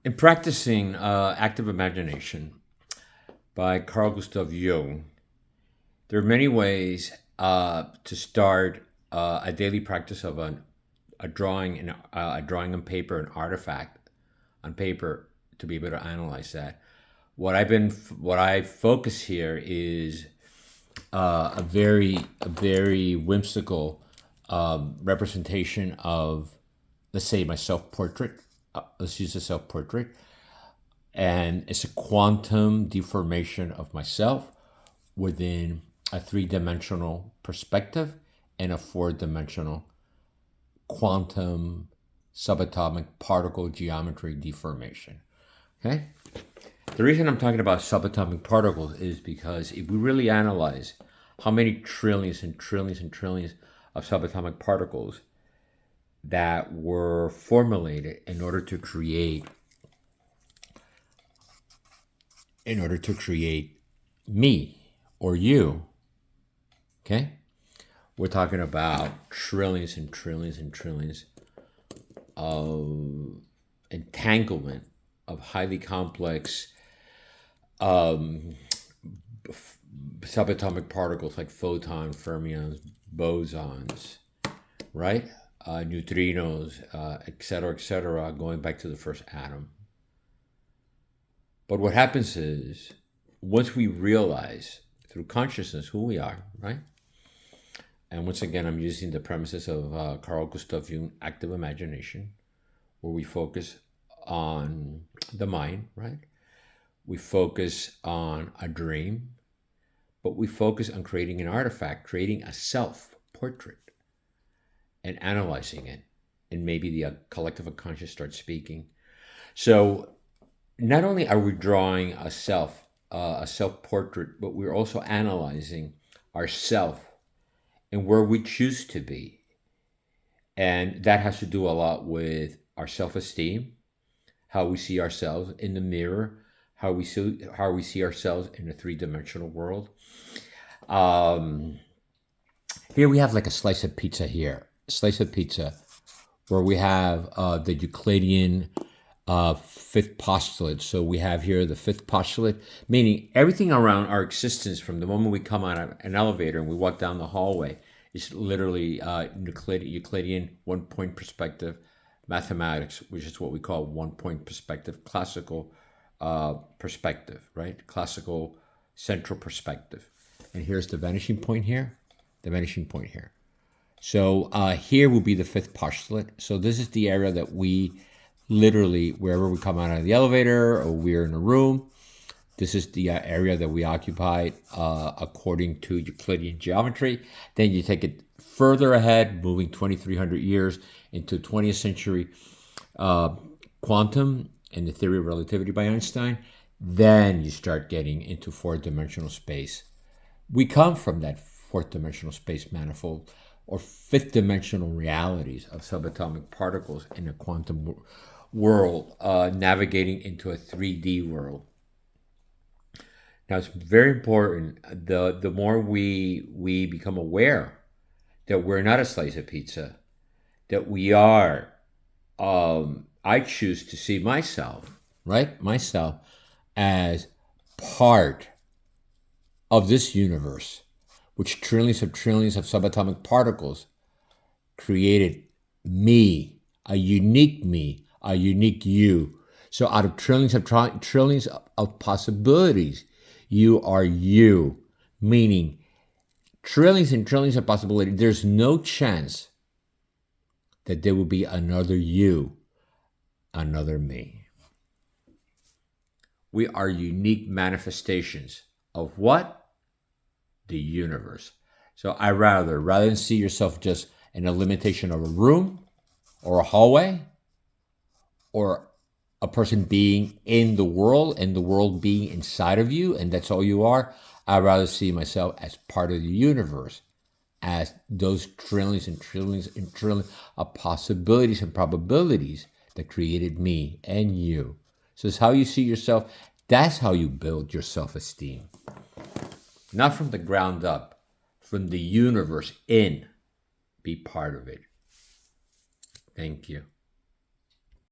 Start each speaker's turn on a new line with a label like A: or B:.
A: In practicing active imagination by Gustav Jung, there are many ways to start a daily practice of a drawing, a drawing on paper, an artifact on paper, to be able to analyze that. What I focus here is a very whimsical representation of, let's say, my self-portrait. Let's use a self-portrait, and it's a quantum deformation of myself within a three-dimensional perspective and a four-dimensional quantum subatomic particle geometry deformation. Okay? The reason I'm talking about subatomic particles is because if we really analyze how many trillions and trillions and trillions of subatomic particles that were formulated in order to create me or you, okay? We're talking about trillions and trillions and trillions of entanglement of highly complex subatomic particles like photons, fermions, bosons, right? Neutrinos, et cetera, going back to the first atom. But what happens is, once we realize through consciousness who we are, right? And once again, I'm using the premises of Carl Gustav Jung, active imagination, where we focus on the mind, right? We focus on a dream, but we focus on creating an artifact, creating a self-portrait, and analyzing it. And maybe the collective unconscious starts speaking. So not only are we drawing a self-portrait, but we're also analyzing ourself and where we choose to be. And that has to do a lot with our self-esteem, how we see ourselves in the mirror, how we see ourselves in a three-dimensional world. Here we have like a slice of pizza here. Slice of pizza where we have the Euclidean fifth postulate. So we have here the fifth postulate, meaning everything around our existence from the moment we come out of an elevator and we walk down the hallway is literally Euclidean one-point perspective mathematics, which is what we call one-point perspective, classical perspective, right? Classical central perspective. And here's the vanishing point here, the vanishing point here. So here will be the fifth postulate. So this is the area that we literally, wherever we come out of the elevator or we're in a room, this is the area that we occupy according to Euclidean geometry. Then you take it further ahead, moving 2,300 years into 20th century quantum and the theory of relativity by Einstein. Then you start getting into fourth-dimensional space. We come from that fourth-dimensional space manifold, or fifth-dimensional realities of subatomic particles in a quantum world, navigating into a 3D world. Now, it's very important, the more we become aware that we're not a slice of pizza, that we are, I choose to see myself, right? Myself as part of this universe, which trillions of subatomic particles created me, a unique you. So out of trillions of possibilities, you are you, meaning trillions and trillions of possibilities. There's no chance that there will be another you, another me. We are unique manifestations of what? The universe. So rather than see yourself just in a limitation of a room or a hallway or a person being in the world and the world being inside of you and that's all you are, I'd rather see myself as part of the universe, as those trillions and trillions and trillions of possibilities and probabilities that created me and you. So it's how you see yourself. That's how you build your self-esteem. Not from the ground up, from the universe in. Be part of it. Thank you.